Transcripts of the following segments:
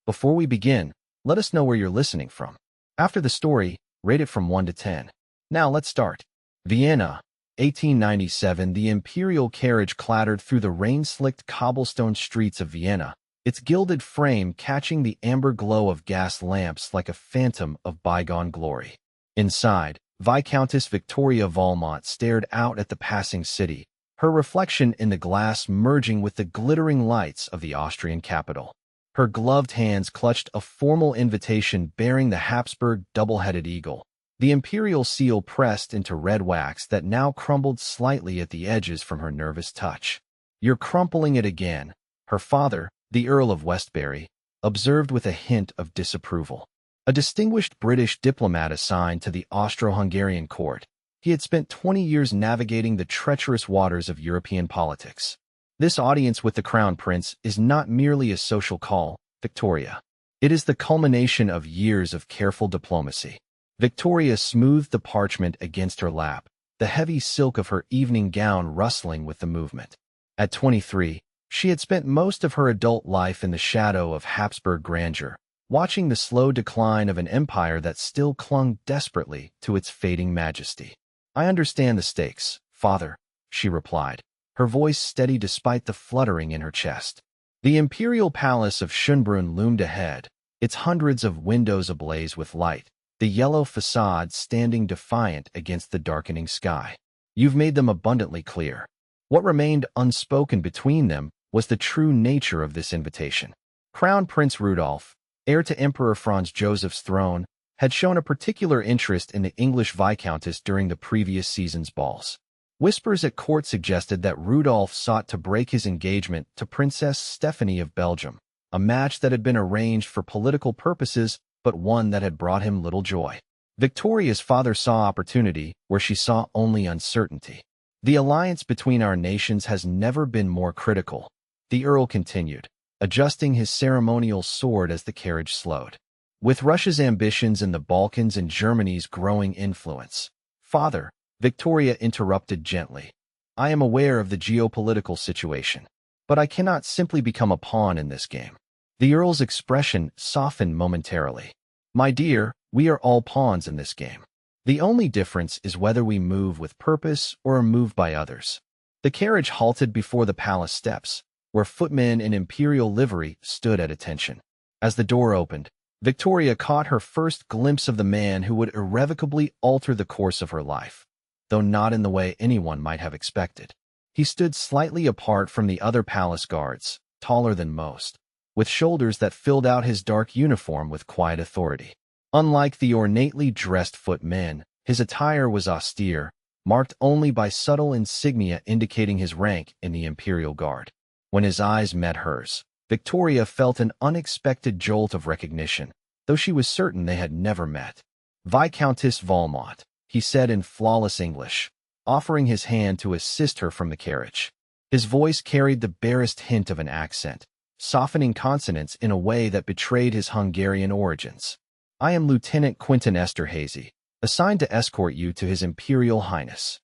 Before we begin, let us know where you're listening from. After the story, rate it from 1 to 10. Now let's start. Vienna, 1897. The Imperial carriage clattered through the rain-slicked cobblestone streets of Vienna, its gilded frame catching the amber glow of gas lamps like a phantom of bygone glory. Inside, Viscountess Victoria Valmont stared out at the passing city, her reflection in the glass merging with the glittering lights of the Austrian capital. Her gloved hands clutched a formal invitation bearing the Habsburg double-headed eagle, the imperial seal pressed into red wax that now crumbled slightly at the edges from her nervous touch. "You're crumpling it again," her father, the Earl of Westbury, observed with a hint of disapproval. A distinguished British diplomat assigned to the Austro-Hungarian court, he had spent 20 years navigating the treacherous waters of European politics. This audience with the Crown Prince is not merely a social call, Victoria. It is the culmination of years of careful diplomacy. Victoria smoothed the parchment against her lap, the heavy silk of her evening gown rustling with the movement. At 23, she had spent most of her adult life in the shadow of Habsburg grandeur, watching the slow decline of an empire that still clung desperately to its fading majesty. "I understand the stakes, father," she replied, her voice steady despite the fluttering in her chest. The imperial palace of Schönbrunn loomed ahead, its hundreds of windows ablaze with light, the yellow facade standing defiant against the darkening sky. "You've made them abundantly clear." What remained unspoken between them was the true nature of this invitation. Crown Prince Rudolf, heir to Emperor Franz Joseph's throne, had shown a particular interest in the English Viscountess during the previous season's balls. Whispers at court suggested that Rudolf sought to break his engagement to Princess Stephanie of Belgium, a match that had been arranged for political purposes but one that had brought him little joy. Victoria's father saw opportunity where she saw only uncertainty. "The alliance between our nations has never been more critical," the Earl continued, adjusting his ceremonial sword as the carriage slowed. "With Russia's ambitions in the Balkans and Germany's growing influence." "Father," Victoria interrupted gently, "I am aware of the geopolitical situation, but I cannot simply become a pawn in this game." The Earl's expression softened momentarily. "My dear, we are all pawns in this game. The only difference is whether we move with purpose or are moved by others." The carriage halted before the palace steps, where footmen in imperial livery stood at attention. As the door opened, Victoria caught her first glimpse of the man who would irrevocably alter the course of her life, though not in the way anyone might have expected. He stood slightly apart from the other palace guards, taller than most, with shoulders that filled out his dark uniform with quiet authority. Unlike the ornately dressed footmen, his attire was austere, marked only by subtle insignia indicating his rank in the Imperial Guard. When his eyes met hers, Victoria felt an unexpected jolt of recognition, though she was certain they had never met. "Viscountess Valmont," he said in flawless English, offering his hand to assist her from the carriage. His voice carried the barest hint of an accent, softening consonants in a way that betrayed his Hungarian origins. "I am Lieutenant Quentin Eszterházy, assigned to escort you to His Imperial Highness."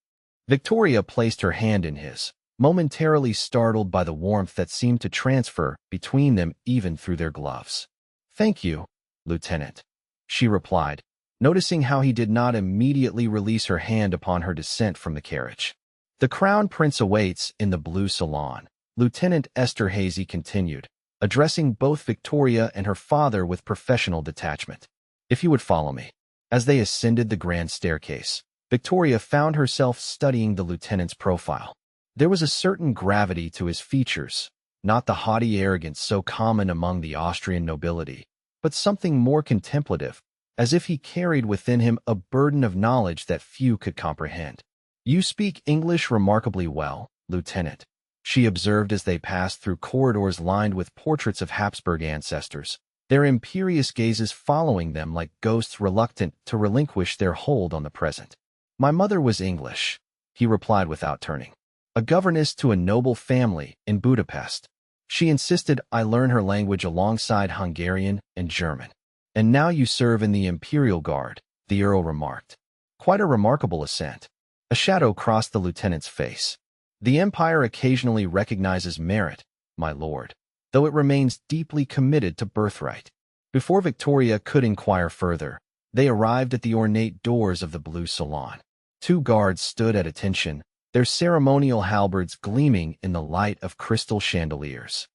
Victoria placed her hand in his, momentarily startled by the warmth that seemed to transfer between them even through their gloves. "Thank you, Lieutenant," she replied, noticing how he did not immediately release her hand upon her descent from the carriage. "The Crown Prince awaits in the blue salon," Lieutenant Eszterházy continued, addressing both Victoria and her father with professional detachment. "If you would follow me." As they ascended the grand staircase, Victoria found herself studying the lieutenant's profile. There was a certain gravity to his features, not the haughty arrogance so common among the Austrian nobility, but something more contemplative, as if he carried within him a burden of knowledge that few could comprehend. "You speak English remarkably well, Lieutenant," she observed as they passed through corridors lined with portraits of Habsburg ancestors, their imperious gazes following them like ghosts reluctant to relinquish their hold on the present. "My mother was English," he replied without turning. "A governess to a noble family in Budapest. She insisted I learn her language alongside Hungarian and German." "And now you serve in the Imperial Guard," the Earl remarked. "Quite a remarkable ascent." A shadow crossed the lieutenant's face. "The Empire occasionally recognizes merit, my lord." though it remains deeply committed to birthright. Before Victoria could inquire further, they arrived at the ornate doors of the blue salon. 2 guards stood at attention, their ceremonial halberds gleaming in the light of crystal chandeliers.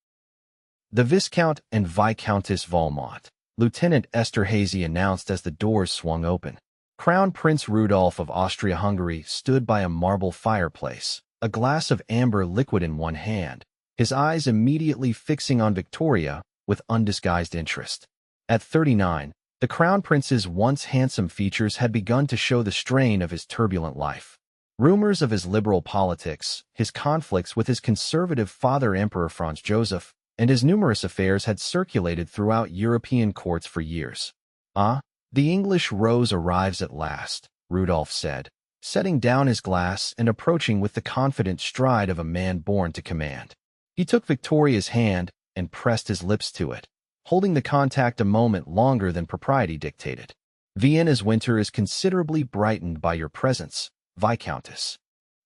The Viscount and Viscountess Valmont, Lieutenant Eszterházy announced as the doors swung open. Crown Prince Rudolf of Austria-Hungary stood by a marble fireplace, a glass of amber liquid in one hand, his eyes immediately fixing on Victoria with undisguised interest. At 39, the Crown Prince's once handsome features had begun to show the strain of his turbulent life. Rumors of his liberal politics, his conflicts with his conservative father Emperor Franz Joseph, and his numerous affairs had circulated throughout European courts for years. "Ah, the English rose arrives at last," Rudolf said, setting down his glass and approaching with the confident stride of a man born to command. He took Victoria's hand and pressed his lips to it, holding the contact a moment longer than propriety dictated. "Vienna's winter is considerably brightened by your presence, Viscountess."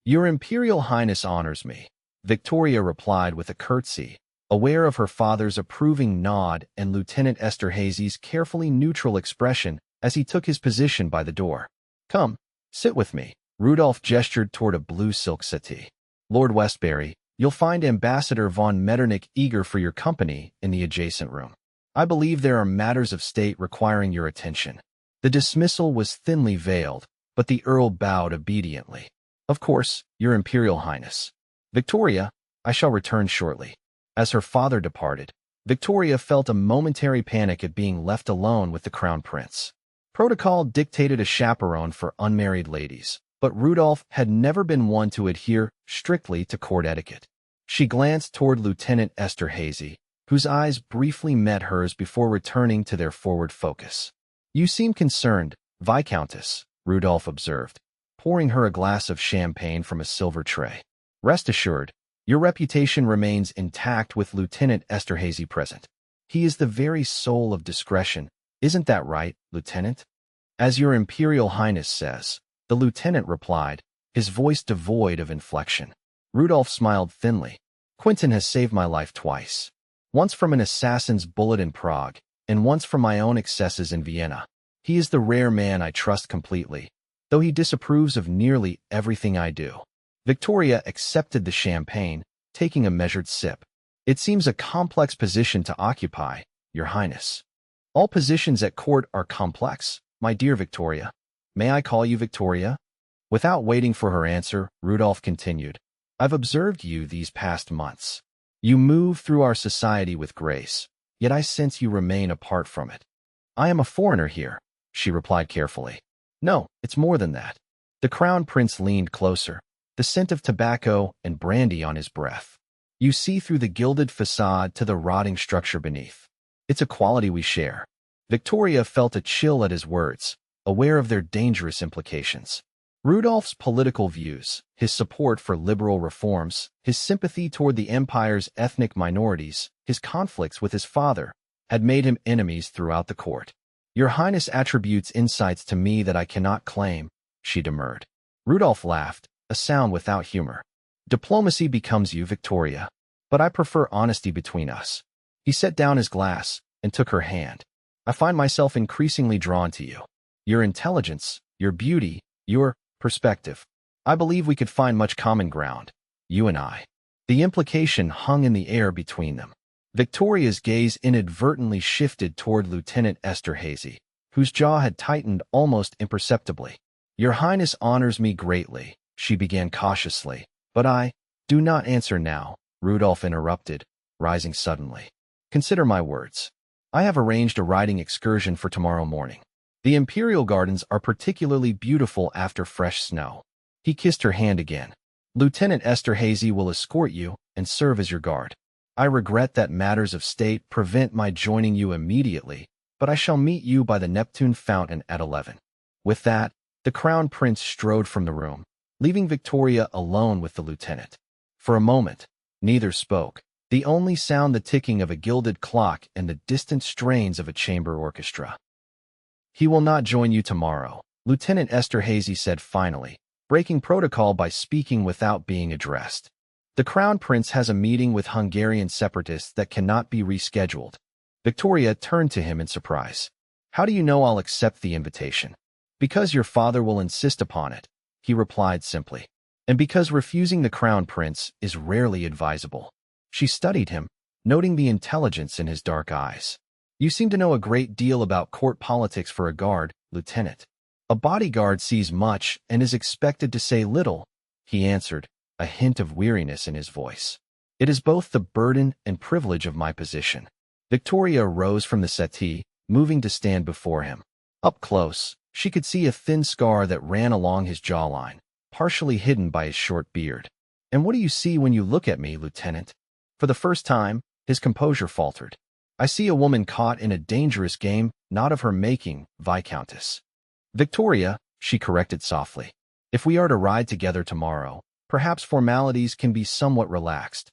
"Your Imperial Highness honors me," Victoria replied with a curtsy, aware of her father's approving nod and Lieutenant Eszterházy's carefully neutral expression as he took his position by the door. "Come, sit with me." Rudolf gestured toward a blue silk settee. "Lord Westbury, you'll find Ambassador von Metternich eager for your company in the adjacent room. I believe there are matters of state requiring your attention." The dismissal was thinly veiled, but the Earl bowed obediently. "Of course, Your Imperial Highness." "Victoria, I shall return shortly." As her father departed, Victoria felt a momentary panic at being left alone with the Crown Prince. Protocol dictated a chaperone for unmarried ladies, but Rudolf had never been one to adhere strictly to court etiquette. She glanced toward Lieutenant Eszterházy, whose eyes briefly met hers before returning to their forward focus. "You seem concerned, Viscountess," Rudolf observed, pouring her a glass of champagne from a silver tray. "Rest assured, your reputation remains intact with Lieutenant Eszterházy present. He is the very soul of discretion. Isn't that right, Lieutenant?" "As your Imperial Highness says," the lieutenant replied, his voice devoid of inflection. Rudolf smiled thinly. "Quentin has saved my life twice. Once from an assassin's bullet in Prague, and once from my own excesses in Vienna. He is the rare man I trust completely, though he disapproves of nearly everything I do." Victoria accepted the champagne, taking a measured sip. "It seems a complex position to occupy, Your Highness." "All positions at court are complex, my dear Victoria. May I call you Victoria?" Without waiting for her answer, Rudolf continued, "I've observed you these past months. You move through our society with grace, yet I sense you remain apart from it." "I am a foreigner here," she replied carefully. "No, it's more than that." The Crown Prince leaned closer, the scent of tobacco and brandy on his breath. "You see through the gilded facade to the rotting structure beneath. It's a quality we share." Victoria felt a chill at his words, aware of their dangerous implications. Rudolf's political views, his support for liberal reforms, his sympathy toward the empire's ethnic minorities, his conflicts with his father, had made him enemies throughout the court. "Your Highness attributes insights to me that I cannot claim," she demurred. Rudolf laughed, a sound without humor. "Diplomacy becomes you, Victoria, but I prefer honesty between us." He set down his glass and took her hand. "I find myself increasingly drawn to you. Your intelligence, your beauty, your perspective. I believe we could find much common ground, you and I." The implication hung in the air between them. Victoria's gaze inadvertently shifted toward Lieutenant Eszterházy, whose jaw had tightened almost imperceptibly. "Your Highness honors me greatly," she began cautiously, "but I—" "Do not answer now," Rudolf interrupted, rising suddenly. "Consider my words. I have arranged a riding excursion for tomorrow morning. The Imperial Gardens are particularly beautiful after fresh snow." He kissed her hand again. "Lieutenant Eszterházy will escort you and serve as your guard. I regret that matters of state prevent my joining you immediately, but I shall meet you by the Neptune fountain at 11. With that, the Crown Prince strode from the room, leaving Victoria alone with the lieutenant. For a moment, neither spoke, the only sound the ticking of a gilded clock and the distant strains of a chamber orchestra. "He will not join you tomorrow," Lieutenant Eszterházy said finally, breaking protocol by speaking without being addressed. The Crown Prince has a meeting with Hungarian separatists that cannot be rescheduled. Victoria turned to him in surprise. How do you know I'll accept the invitation? Because your father will insist upon it, he replied simply. And because refusing the Crown Prince is rarely advisable. She studied him, noting the intelligence in his dark eyes. You seem to know a great deal about court politics for a guard, Lieutenant. A bodyguard sees much and is expected to say little, he answered, a hint of weariness in his voice. It is both the burden and privilege of my position. Victoria rose from the settee, moving to stand before him. Up close, she could see a thin scar that ran along his jawline, partially hidden by his short beard. And what do you see when you look at me, Lieutenant? For the first time, his composure faltered. I see a woman caught in a dangerous game, not of her making, Viscountess. Victoria, she corrected softly. If we are to ride together tomorrow, perhaps formalities can be somewhat relaxed.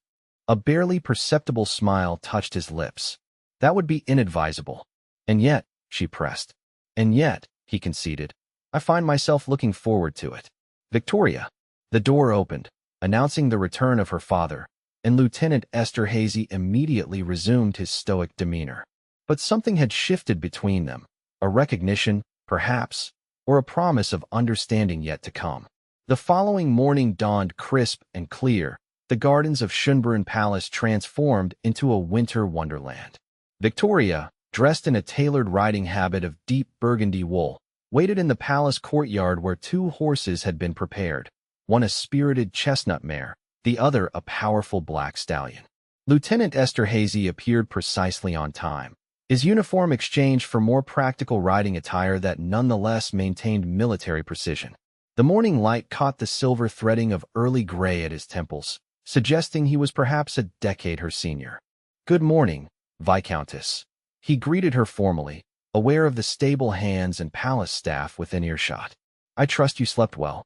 A barely perceptible smile touched his lips. That would be inadvisable. And yet, she pressed. And yet, he conceded, I find myself looking forward to it. Victoria. The door opened, announcing the return of her father, and Lieutenant Eszterházy immediately resumed his stoic demeanor. But something had shifted between them, a recognition, perhaps, or a promise of understanding yet to come. The following morning dawned crisp and clear, the gardens of Schönbrunn Palace transformed into a winter wonderland. Victoria, dressed in a tailored riding habit of deep burgundy wool, waited in the palace courtyard where two horses had been prepared, one a spirited chestnut mare, the other a powerful black stallion. Lieutenant Eszterházy appeared precisely on time, his uniform exchanged for more practical riding attire that nonetheless maintained military precision. The morning light caught the silver threading of early gray at his temples, suggesting he was perhaps a decade her senior. Good morning, Viscountess. He greeted her formally, aware of the stable hands and palace staff within earshot. I trust you slept well.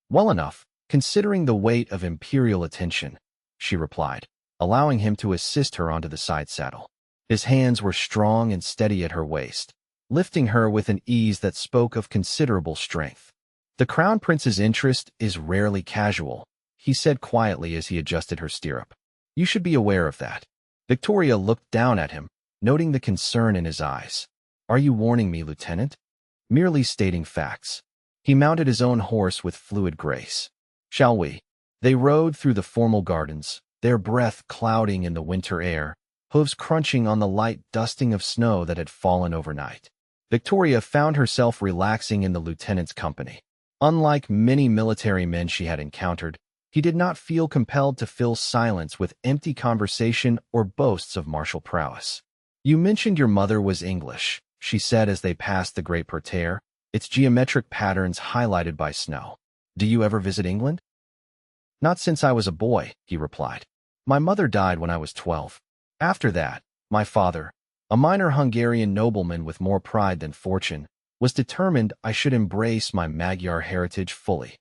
Well enough, considering the weight of imperial attention, she replied, allowing him to assist her onto the side saddle. His hands were strong and steady at her waist, lifting her with an ease that spoke of considerable strength. The Crown Prince's interest is rarely casual, he said quietly as he adjusted her stirrup. You should be aware of that. Victoria looked down at him, noting the concern in his eyes. Are you warning me, Lieutenant? Merely stating facts. He mounted his own horse with fluid grace. Shall we? They rode through the formal gardens, their breath clouding in the winter air, hooves crunching on the light dusting of snow that had fallen overnight. Victoria found herself relaxing in the lieutenant's company. Unlike many military men she had encountered, he did not feel compelled to fill silence with empty conversation or boasts of martial prowess. You mentioned your mother was English, she said as they passed the great parterre, its geometric patterns highlighted by snow. Do you ever visit England? Not since I was a boy, he replied. My mother died when I was 12. After that, my father, a minor Hungarian nobleman with more pride than fortune, was determined I should embrace my Magyar heritage fully.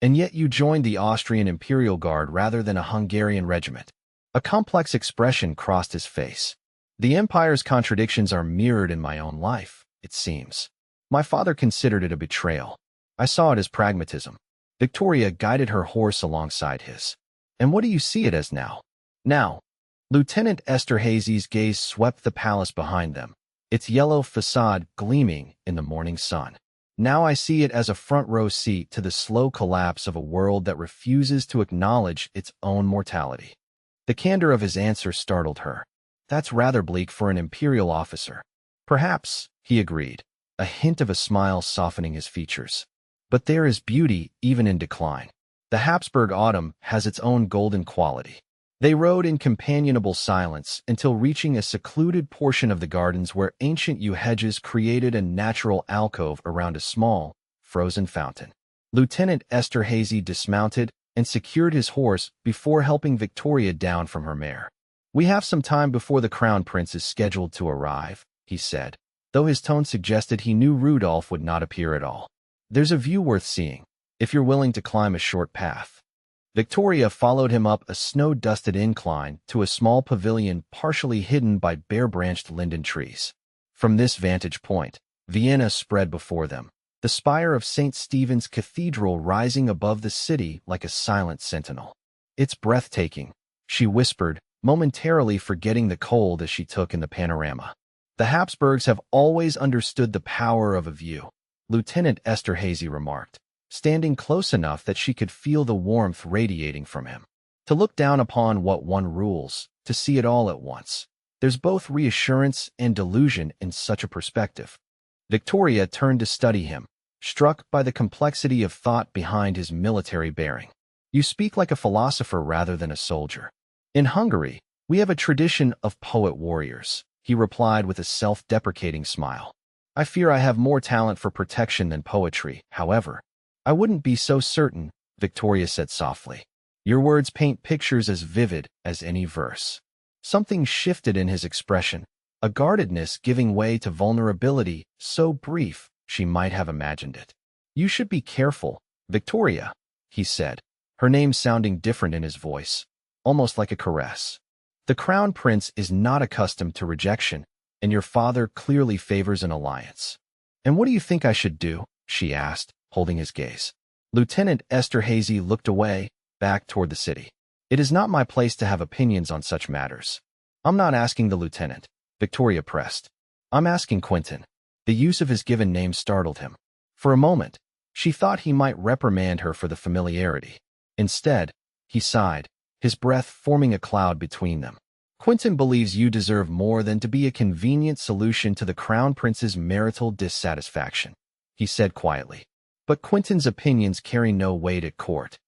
And yet you joined the Austrian Imperial Guard rather than a Hungarian regiment. A complex expression crossed his face. The Empire's contradictions are mirrored in my own life, it seems. My father considered it a betrayal. I saw it as pragmatism. Victoria guided her horse alongside his. And what do you see it as now? Now, Lieutenant Eszterházy's gaze swept the palace behind them, its yellow facade gleaming in the morning sun. Now I see it as a front-row seat to the slow collapse of a world that refuses to acknowledge its own mortality. The candor of his answer startled her. That's rather bleak for an imperial officer. Perhaps, he agreed, a hint of a smile softening his features. But there is beauty even in decline. The Habsburg autumn has its own golden quality. They rode in companionable silence until reaching a secluded portion of the gardens where ancient yew hedges created a natural alcove around a small, frozen fountain. Lieutenant Eszterházy dismounted and secured his horse before helping Victoria down from her mare. We have some time before the Crown Prince is scheduled to arrive, he said, though his tone suggested he knew Rudolf would not appear at all. There's a view worth seeing, if you're willing to climb a short path. Victoria followed him up a snow-dusted incline to a small pavilion partially hidden by bare-branched linden trees. From this vantage point, Vienna spread before them, the spire of St. Stephen's Cathedral rising above the city like a silent sentinel. It's breathtaking, she whispered, momentarily forgetting the cold as she took in the panorama. The Habsburgs have always understood the power of a view, Lieutenant Eszterházy remarked, standing close enough that she could feel the warmth radiating from him. To look down upon what one rules, to see it all at once. There's both reassurance and delusion in such a perspective. Victoria turned to study him, struck by the complexity of thought behind his military bearing. You speak like a philosopher rather than a soldier. In Hungary, we have a tradition of poet warriors, he replied with a self-deprecating smile. I fear I have more talent for protection than poetry, however. I wouldn't be so certain, Victoria said softly. Your words paint pictures as vivid as any verse. Something shifted in his expression, a guardedness giving way to vulnerability so brief she might have imagined it. You should be careful, Victoria, he said, her name sounding different in his voice, almost like a caress. The Crown Prince is not accustomed to rejection, and your father clearly favors an alliance. And what do you think I should do? She asked, holding his gaze. Lieutenant Eszterházy looked away, back toward the city. It is not my place to have opinions on such matters. I'm not asking the lieutenant, Victoria pressed. I'm asking Quentin. The use of his given name startled him. For a moment, she thought he might reprimand her for the familiarity. Instead, he sighed, his breath forming a cloud between them. Quentin believes you deserve more than to be a convenient solution to the Crown Prince's marital dissatisfaction, he said quietly. But Quentin's opinions carry no weight at court.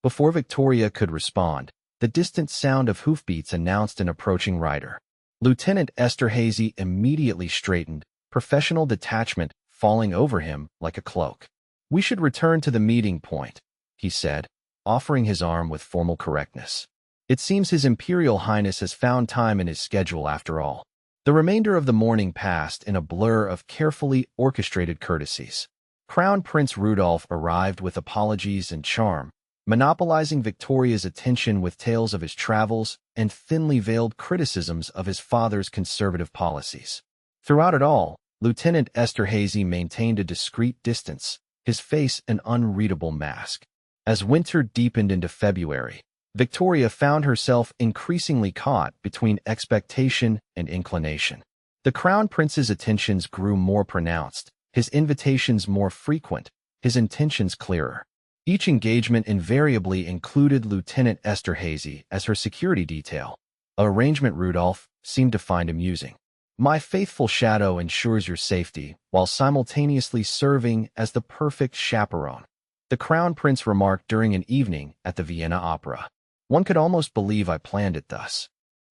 Before Victoria could respond, the distant sound of hoofbeats announced an approaching rider. Lieutenant Eszterházy immediately straightened, professional detachment falling over him like a cloak. We should return to the meeting point, he said, offering his arm with formal correctness. It seems His Imperial Highness has found time in his schedule after all. The remainder of the morning passed in a blur of carefully orchestrated courtesies. Crown Prince Rudolf arrived with apologies and charm, monopolizing Victoria's attention with tales of his travels and thinly veiled criticisms of his father's conservative policies. Throughout it all, Lieutenant Eszterházy maintained a discreet distance, his face an unreadable mask. As winter deepened into February, Victoria found herself increasingly caught between expectation and inclination. The Crown Prince's attentions grew more pronounced, his invitations more frequent, his intentions clearer. Each engagement invariably included Lieutenant Eszterházy as her security detail, an arrangement Rudolf seemed to find amusing. My faithful shadow ensures your safety while simultaneously serving as the perfect chaperone, the Crown Prince remarked during an evening at the Vienna Opera. One could almost believe I planned it thus.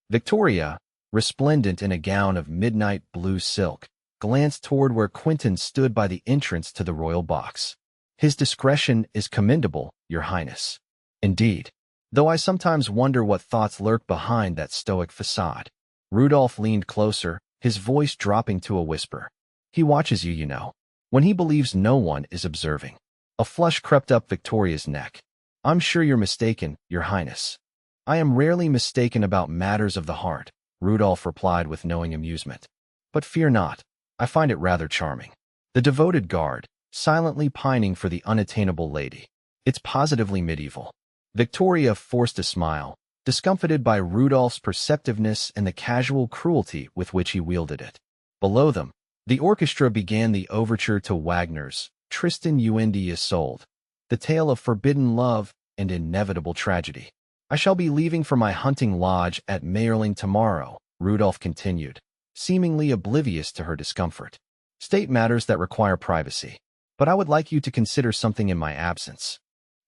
Victoria, resplendent in a gown of midnight blue silk, glanced toward where Quentin stood by the entrance to the royal box. His discretion is commendable, Your Highness. Indeed, though I sometimes wonder what thoughts lurk behind that stoic facade. Rudolf leaned closer, his voice dropping to a whisper. He watches you, you know, when he believes no one is observing. A flush crept up Victoria's neck. I'm sure you're mistaken, Your Highness. I am rarely mistaken about matters of the heart, Rudolf replied with knowing amusement. But fear not, I find it rather charming. The devoted guard, silently pining for the unattainable lady. It's positively medieval. Victoria forced a smile, discomfited by Rudolf's perceptiveness and the casual cruelty with which he wielded it. Below them, the orchestra began the overture to Wagner's Tristan und Isolde, the tale of forbidden love and inevitable tragedy. I shall be leaving for my hunting lodge at Mayerling tomorrow, Rudolf continued, seemingly oblivious to her discomfort. State matters that require privacy. But I would like you to consider something in my absence.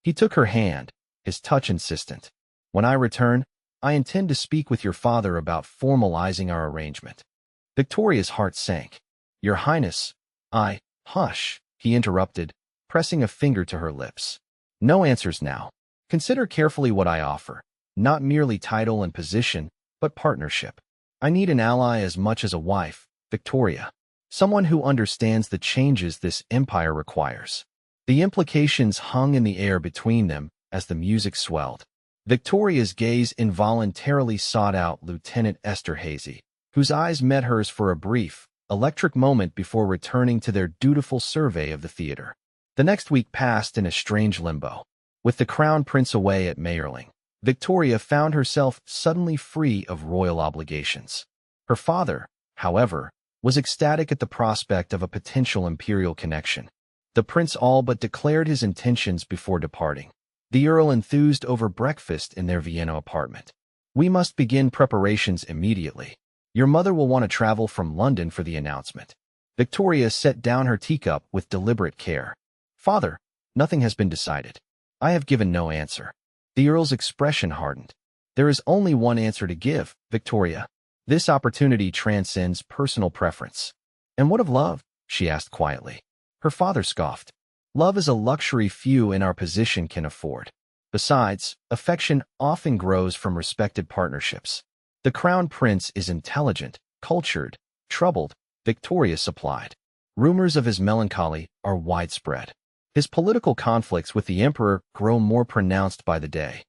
He took her hand, his touch insistent. When I return, I intend to speak with your father about formalizing our arrangement. Victoria's heart sank. Your Highness, Hush, he interrupted, pressing a finger to her lips. No answers now. Consider carefully what I offer. Not merely title and position, but partnership. I need an ally as much as a wife, Victoria. Someone who understands the changes this empire requires. The implications hung in the air between them as the music swelled. Victoria's gaze involuntarily sought out Lieutenant Eszterházy, whose eyes met hers for a brief, electric moment before returning to their dutiful survey of the theater. The next week passed in a strange limbo. With the Crown Prince away at Mayerling, Victoria found herself suddenly free of royal obligations. Her father, however, was ecstatic at the prospect of a potential imperial connection. The prince all but declared his intentions before departing. The Earl enthused over breakfast in their Vienna apartment. "We must begin preparations immediately. Your mother will want to travel from London for the announcement." Victoria set down her teacup with deliberate care. "Father, nothing has been decided. I have given no answer." The Earl's expression hardened. "There is only one answer to give, Victoria. This opportunity transcends personal preference." "And what of love?" she asked quietly. Her father scoffed. "Love is a luxury few in our position can afford. Besides, affection often grows from respected partnerships. The Crown Prince is intelligent, cultured, troubled," Victoria supplied. "Rumors of his melancholy are widespread. His political conflicts with the Emperor grow more pronounced by the day.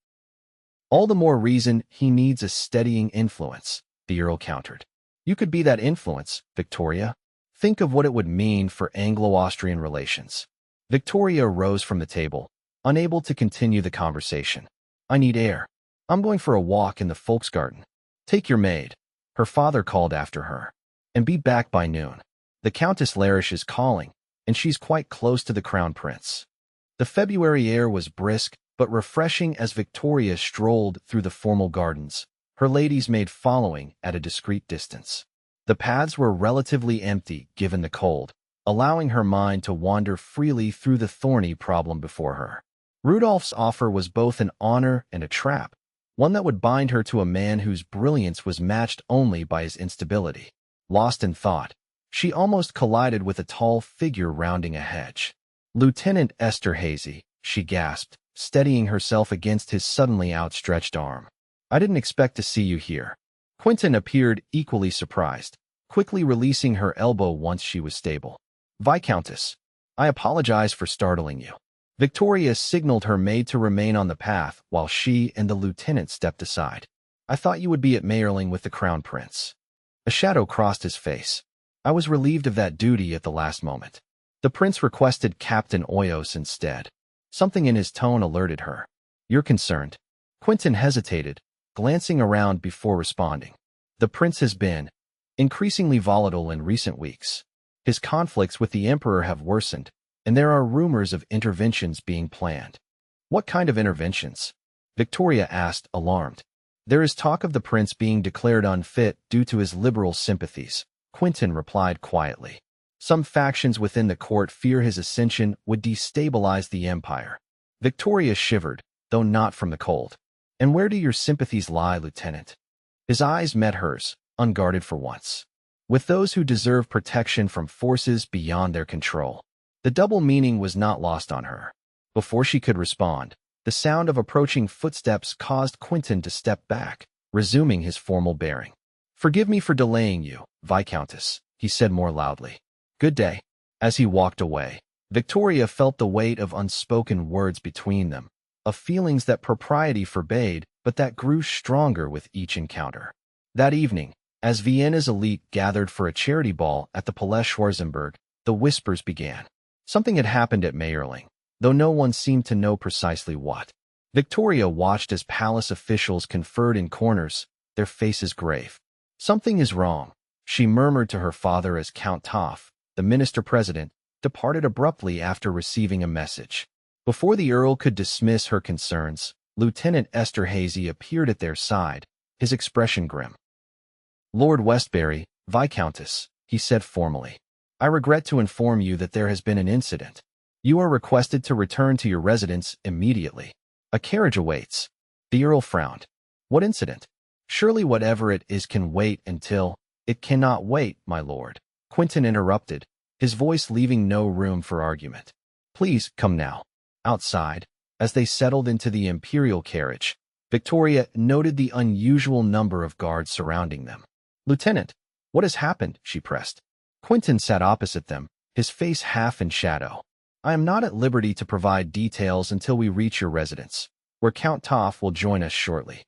All the more reason he needs a steadying influence," the Earl countered. "You could be that influence, Victoria. Think of what it would mean for Anglo-Austrian relations." Victoria rose from the table, unable to continue the conversation. "I need air. I'm going for a walk in the Volksgarten. Take your maid," her father called after her, "and be back by noon. The Countess Larish is calling, and she's quite close to the Crown Prince." The February air was brisk but refreshing as Victoria strolled through the formal gardens, her lady's maid following at a discreet distance. The paths were relatively empty given the cold, allowing her mind to wander freely through the thorny problem before her. Rudolph's offer was both an honor and a trap, one that would bind her to a man whose brilliance was matched only by his instability. Lost in thought, she almost collided with a tall figure rounding a hedge. "Lieutenant Eszterházy," she gasped, steadying herself against his suddenly outstretched arm. "I didn't expect to see you here." Quentin appeared equally surprised, quickly releasing her elbow once she was stable. "Viscountess, I apologize for startling you." Victoria signaled her maid to remain on the path while she and the lieutenant stepped aside. "I thought you would be at Mayerling with the Crown Prince." A shadow crossed his face. "I was relieved of that duty at the last moment." The prince requested Captain Oyos instead. Something in his tone alerted her. "You're concerned?" Quentin hesitated, glancing around before responding. "The prince has been increasingly volatile in recent weeks. His conflicts with the Emperor have worsened, and there are rumors of interventions being planned." "What kind of interventions?" Victoria asked, alarmed. "There is talk of the prince being declared unfit due to his liberal sympathies," Quentin replied quietly. "Some factions within the court fear his ascension would destabilize the empire." Victoria shivered, though not from the cold. "And where do your sympathies lie, Lieutenant?" His eyes met hers, unguarded for once. "With those who deserve protection from forces beyond their control." The double meaning was not lost on her. Before she could respond, the sound of approaching footsteps caused Quentin to step back, resuming his formal bearing. "Forgive me for delaying you, Viscountess," he said more loudly. "Good day." As he walked away, Victoria felt the weight of unspoken words between them, of feelings that propriety forbade, but that grew stronger with each encounter. That evening, as Vienna's elite gathered for a charity ball at the Palais Schwarzenberg, the whispers began. Something had happened at Mayerling, though no one seemed to know precisely what. Victoria watched as palace officials conferred in corners, their faces grave. "Something is wrong," she murmured to her father as Count Toff, the minister-president, departed abruptly after receiving a message. Before the Earl could dismiss her concerns, Lieutenant Eszterházy appeared at their side, his expression grim. "Lord Westbury, Viscountess," he said formally. "I regret to inform you that there has been an incident. You are requested to return to your residence immediately. A carriage awaits." The Earl frowned. "What incident?" "Surely whatever it is can wait until—" "It cannot wait, my lord," Quentin interrupted, his voice leaving no room for argument. "Please come now." Outside, as they settled into the Imperial carriage, Victoria noted the unusual number of guards surrounding them. "Lieutenant, what has happened?" she pressed. Quentin sat opposite them, his face half in shadow. "I am not at liberty to provide details until we reach your residence, where Count Toff will join us shortly."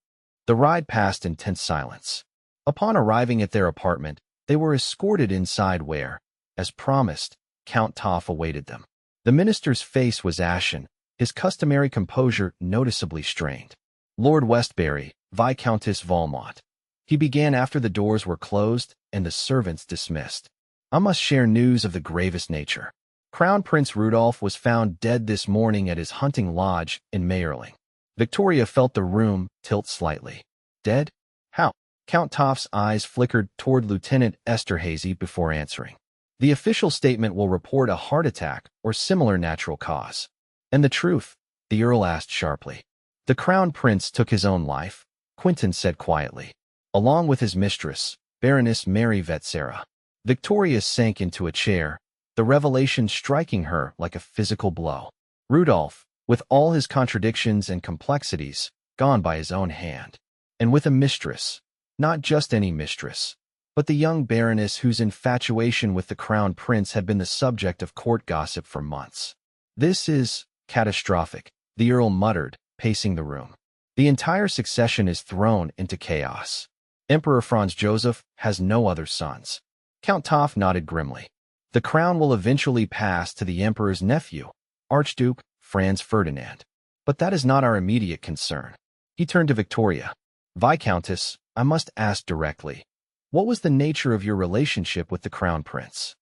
The ride passed in tense silence. Upon arriving at their apartment, they were escorted inside where, as promised, Count Toff awaited them. The minister's face was ashen, his customary composure noticeably strained. Lord Westbury, Viscountess Valmont. He began after the doors were closed and the servants dismissed. I must share news of the gravest nature. Crown Prince Rudolf was found dead this morning at his hunting lodge in Mayerling. Victoria felt the room tilt slightly. Dead? How? Count Toff's eyes flickered toward Lieutenant Eszterházy before answering. The official statement will report a heart attack or similar natural cause. And the truth? The Earl asked sharply. The Crown Prince took his own life, Quentin said quietly, along with his mistress, Baroness Mary Vetsera. Victoria sank into a chair, the revelation striking her like a physical blow. Rudolf, with all his contradictions and complexities, gone by his own hand. And with a mistress. Not just any mistress, but the young baroness whose infatuation with the Crown Prince had been the subject of court gossip for months. This is catastrophic, the Earl muttered, pacing the room. The entire succession is thrown into chaos. Emperor Franz Joseph has no other sons. Count Toff nodded grimly. The crown will eventually pass to the emperor's nephew, Archduke Franz Ferdinand. But that is not our immediate concern. He turned to Victoria. Viscountess, I must ask directly. What was the nature of your relationship with the Crown Prince?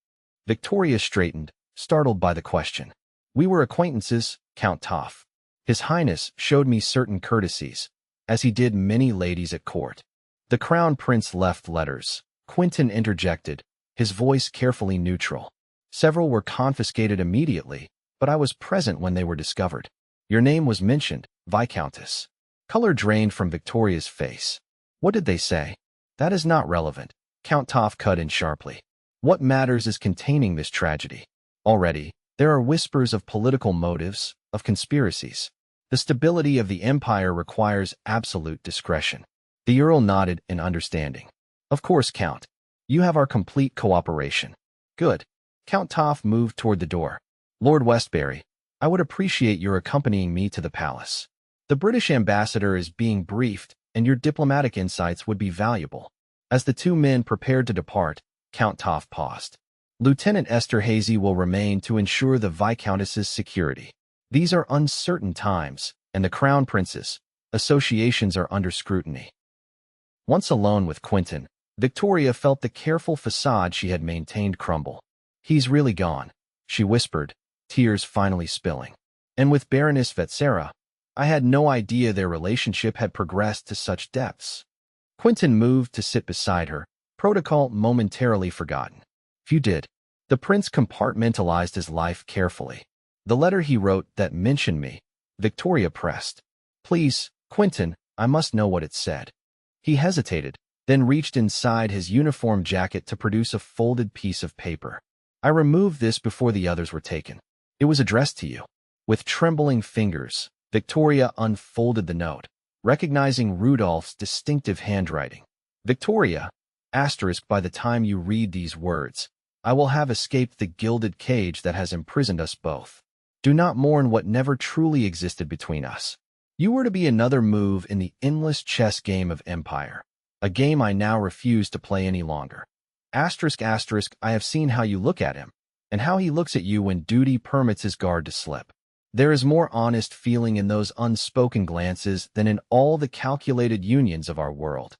Victoria straightened, startled by the question. We were acquaintances, Count Toff. His Highness showed me certain courtesies, as he did many ladies at court. The Crown Prince left letters. Quentin interjected, his voice carefully neutral. Several were confiscated immediately, but I was present when they were discovered. Your name was mentioned, Viscountess. Color drained from Victoria's face. What did they say? That is not relevant, Count Toff cut in sharply. What matters is containing this tragedy. Already, there are whispers of political motives, of conspiracies. The stability of the empire requires absolute discretion. The Earl nodded in understanding. Of course, Count. You have our complete cooperation. Good. Count Toff moved toward the door. Lord Westbury, I would appreciate your accompanying me to the palace. The British ambassador is being briefed, and your diplomatic insights would be valuable. As the two men prepared to depart, Count Toff paused. Lieutenant Eszterházy will remain to ensure the Viscountess's security. These are uncertain times, and the Crown Prince's associations are under scrutiny. Once alone with Quentin, Victoria felt the careful facade she had maintained crumble. He's really gone, she whispered, tears finally spilling. And with Baroness Vetsera, I had no idea their relationship had progressed to such depths. Quentin moved to sit beside her, protocol momentarily forgotten. Few did. The prince compartmentalized his life carefully. The letter he wrote that mentioned me, Victoria pressed. Please, Quentin, I must know what it said. He hesitated, then reached inside his uniform jacket to produce a folded piece of paper. I removed this before the others were taken. It was addressed to you. With trembling fingers, Victoria unfolded the note, recognizing Rudolf's distinctive handwriting. Victoria, asterisk by the time you read these words, I will have escaped the gilded cage that has imprisoned us both. Do not mourn what never truly existed between us. You were to be another move in the endless chess game of empire, a game I now refuse to play any longer. Asterisk asterisk, I have seen how you look at him, and how he looks at you when duty permits his guard to slip. There is more honest feeling in those unspoken glances than in all the calculated unions of our world.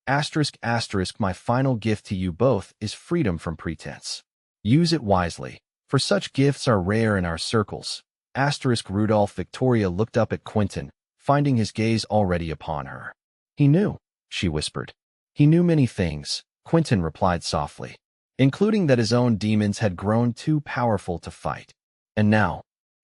Asterisk asterisk, my final gift to you both is freedom from pretense. Use it wisely, for such gifts are rare in our circles. Asterisk Rudolf. Victoria looked up at Quentin, finding his gaze already upon her. He knew, she whispered. He knew many things, Quentin replied softly, including that his own demons had grown too powerful to fight. And now?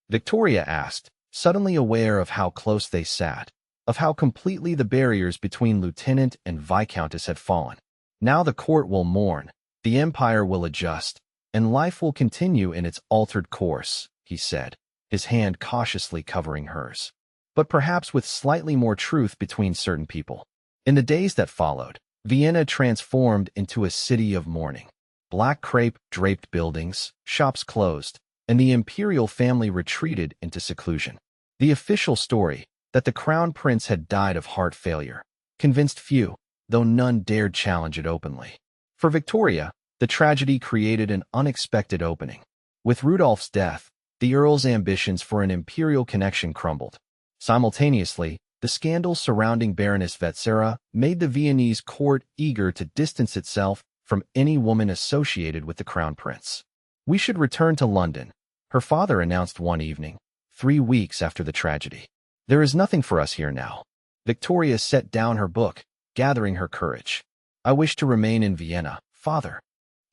Victoria asked, suddenly aware of how close they sat, of how completely the barriers between Lieutenant and Viscountess had fallen. Now the court will mourn, the empire will adjust, and life will continue in its altered course, he said, his hand cautiously covering hers. But perhaps with slightly more truth between certain people. In the days that followed, Vienna transformed into a city of mourning. Black crepe-draped buildings, shops closed, and the Imperial family retreated into seclusion. The official story, that the Crown Prince had died of heart failure, convinced few, though none dared challenge it openly. For Victoria, the tragedy created an unexpected opening. With Rudolf's death, The Earl's ambitions for an imperial connection crumbled. Simultaneously, the scandal surrounding Baroness Victoria made the Viennese court eager to distance itself from any woman associated with the crown prince. "We should return to London," her father announced one evening, 3 weeks after the tragedy. "There is nothing for us here now." Victoria set down her book, gathering her courage. "I wish to remain in Vienna, father."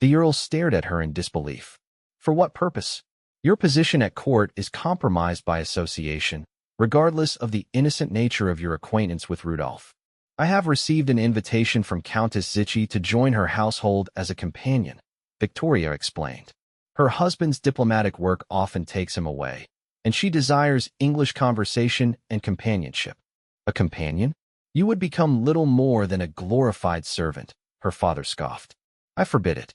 The Earl stared at her in disbelief. "For what purpose? Your position at court is compromised by association, regardless of the innocent nature of your acquaintance with Rudolf. I have received an invitation from Countess Zichy to join her household as a companion," Victoria explained. "Her husband's diplomatic work often takes him away, and she desires English conversation and companionship." "A companion? You would become little more than a glorified servant," her father scoffed. "I forbid it."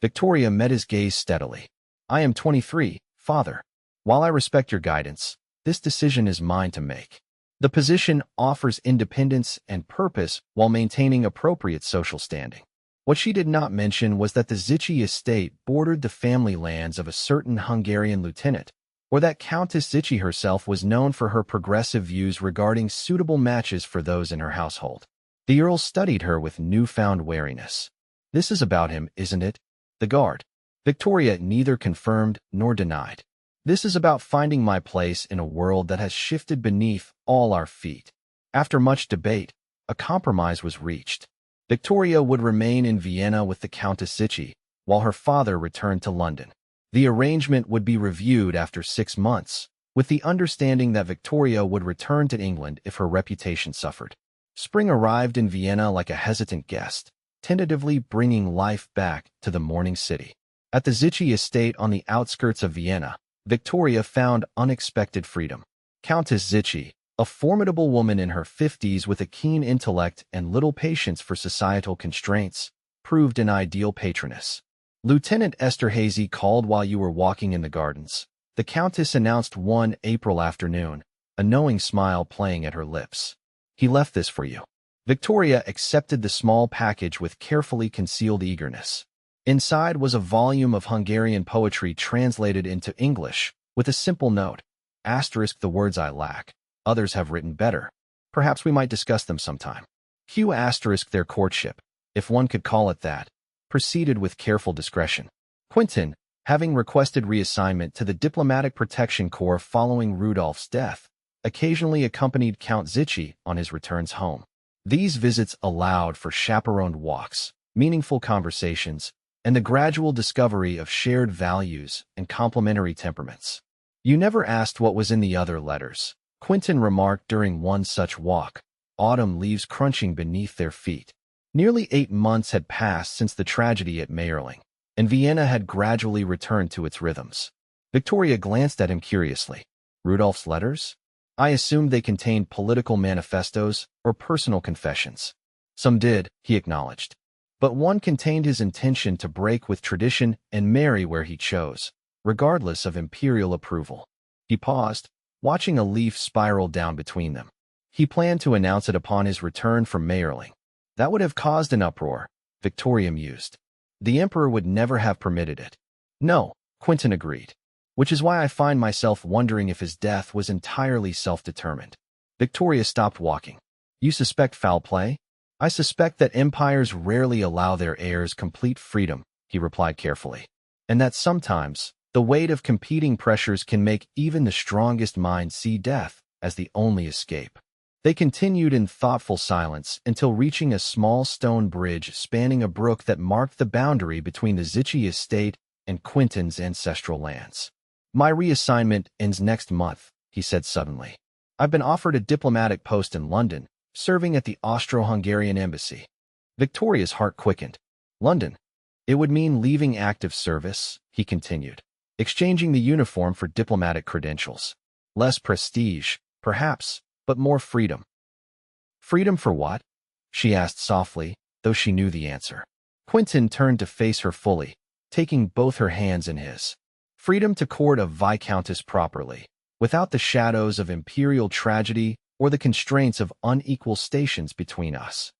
Victoria met his gaze steadily. "I am 23, father. While I respect your guidance, this decision is mine to make. The position offers independence and purpose while maintaining appropriate social standing." What she did not mention was that the Zichy estate bordered the family lands of a certain Hungarian lieutenant, or that Countess Zichy herself was known for her progressive views regarding suitable matches for those in her household. The Earl studied her with newfound wariness. "This is about him, isn't it? The guard?" Victoria neither confirmed nor denied. "This is about finding my place in a world that has shifted beneath all our feet." After much debate, a compromise was reached. Victoria would remain in Vienna with the Countess Zichy, while her father returned to London. The arrangement would be reviewed after 6 months, with the understanding that Victoria would return to England if her reputation suffered. Spring arrived in Vienna like a hesitant guest, tentatively bringing life back to the mourning city. At the Zichy estate on the outskirts of Vienna, Victoria found unexpected freedom. Countess Zichy, a formidable woman in her 50s with a keen intellect and little patience for societal constraints, proved an ideal patroness. "Lieutenant Eszterházy called while you were walking in the gardens," the Countess announced one April afternoon, a knowing smile playing at her lips. "He left this for you." Victoria accepted the small package with carefully concealed eagerness. Inside was a volume of Hungarian poetry translated into English, with a simple note: "Asterisk the words I lack. Others have written better. Perhaps we might discuss them sometime." Q asterisk their courtship, if one could call it that, proceeded with careful discretion. Quentin, having requested reassignment to the Diplomatic Protection Corps following Rudolf's death, occasionally accompanied Count Zichy on his returns home. These visits allowed for chaperoned walks, meaningful conversations, and the gradual discovery of shared values and complementary temperaments. "You never asked what was in the other letters," Quentin remarked during one such walk, autumn leaves crunching beneath their feet. Nearly 8 months had passed since the tragedy at Mayerling, and Vienna had gradually returned to its rhythms. Victoria glanced at him curiously. "Rudolf's letters? I assumed they contained political manifestos or personal confessions." "Some did," he acknowledged. "But one contained his intention to break with tradition and marry where he chose, regardless of imperial approval." He paused, watching a leaf spiral down between them. He planned to announce it upon his return from Mayerling. That would have caused an uproar, Victoria mused. The Emperor would never have permitted it. "No," Quentin agreed. "Which is why I find myself wondering if his death was entirely self-determined." Victoria stopped walking. "You suspect foul play?" "I suspect that empires rarely allow their heirs complete freedom," he replied carefully, "and that sometimes the weight of competing pressures can make even the strongest mind see death as the only escape." They continued in thoughtful silence until reaching a small stone bridge spanning a brook that marked the boundary between the Zichy estate and Quentin's ancestral lands. "My reassignment ends next month," he said suddenly. "I've been offered a diplomatic post in London, serving at the Austro-Hungarian embassy." Victoria's heart quickened. "London? It would mean leaving active service," he continued, "exchanging the uniform for diplomatic credentials. Less prestige, perhaps, but more freedom." "Freedom for what?" she asked softly, though she knew the answer. Quentin turned to face her fully, taking both her hands in his. "Freedom to court a viscountess properly, without the shadows of imperial tragedy or the constraints of unequal stations between us."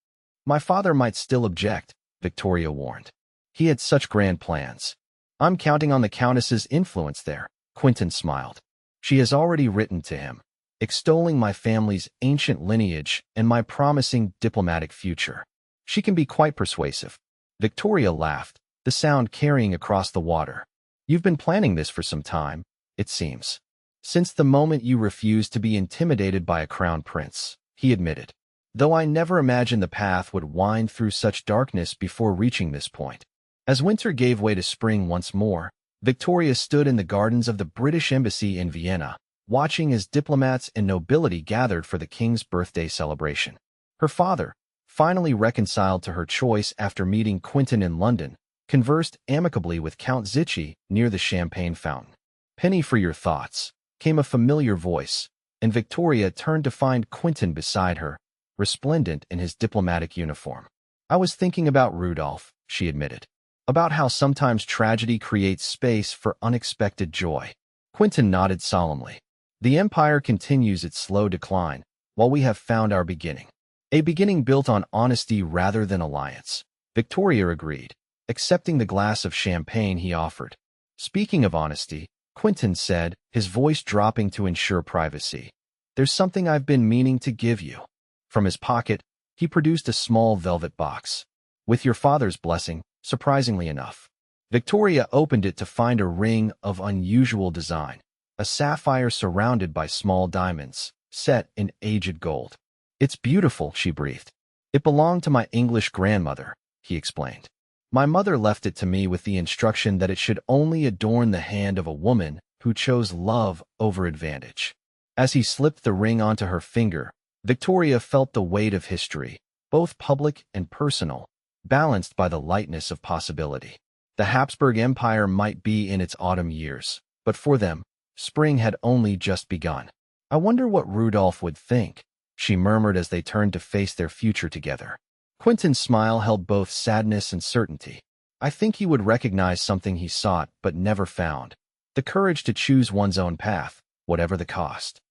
"My father might still object," Victoria warned. "He had such grand plans. I'm counting on the Countess's influence there." Quentin smiled. She has already written to him, extolling my family's ancient lineage and my promising diplomatic future. She can be quite persuasive. Victoria laughed, the sound carrying across the water. You've been planning this for some time, it seems. Since the moment you refused to be intimidated by a crown prince, he admitted. Though I never imagined the path would wind through such darkness before reaching this point. As winter gave way to spring once more, Victoria stood in the gardens of the British Embassy in Vienna, watching as diplomats and nobility gathered for the king's birthday celebration. Her father, finally reconciled to her choice after meeting Quentin in London, conversed amicably with Count Zichy near the champagne fountain. "Penny for your thoughts," came a familiar voice, and Victoria turned to find Quentin beside her, resplendent in his diplomatic uniform. "I was thinking about Rudolf," she admitted. "About how sometimes tragedy creates space for unexpected joy." Quentin nodded solemnly. "The empire continues its slow decline, while we have found our beginning. A beginning built on honesty rather than alliance." Victoria agreed, accepting the glass of champagne he offered. "Speaking of honesty," Quentin said, his voice dropping to ensure privacy, "there's something I've been meaning to give you." From his pocket, he produced a small velvet box. "With your father's blessing, surprisingly enough." Victoria opened it to find a ring of unusual design, a sapphire surrounded by small diamonds, set in aged gold. "It's beautiful," she breathed. "It belonged to my English grandmother," he explained. "My mother left it to me with the instruction that it should only adorn the hand of a woman who chose love over advantage." As he slipped the ring onto her finger, Victoria felt the weight of history, both public and personal, balanced by the lightness of possibility. The Habsburg Empire might be in its autumn years, but for them, spring had only just begun. "I wonder what Rudolf would think," she murmured as they turned to face their future together. Quentin's smile held both sadness and certainty. "I think he would recognize something he sought but never found, the courage to choose one's own path, whatever the cost."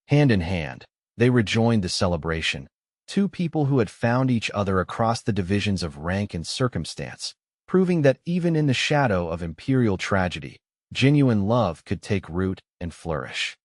Hand in hand, they rejoined the celebration, two people who had found each other across the divisions of rank and circumstance, proving that even in the shadow of imperial tragedy, genuine love could take root and flourish.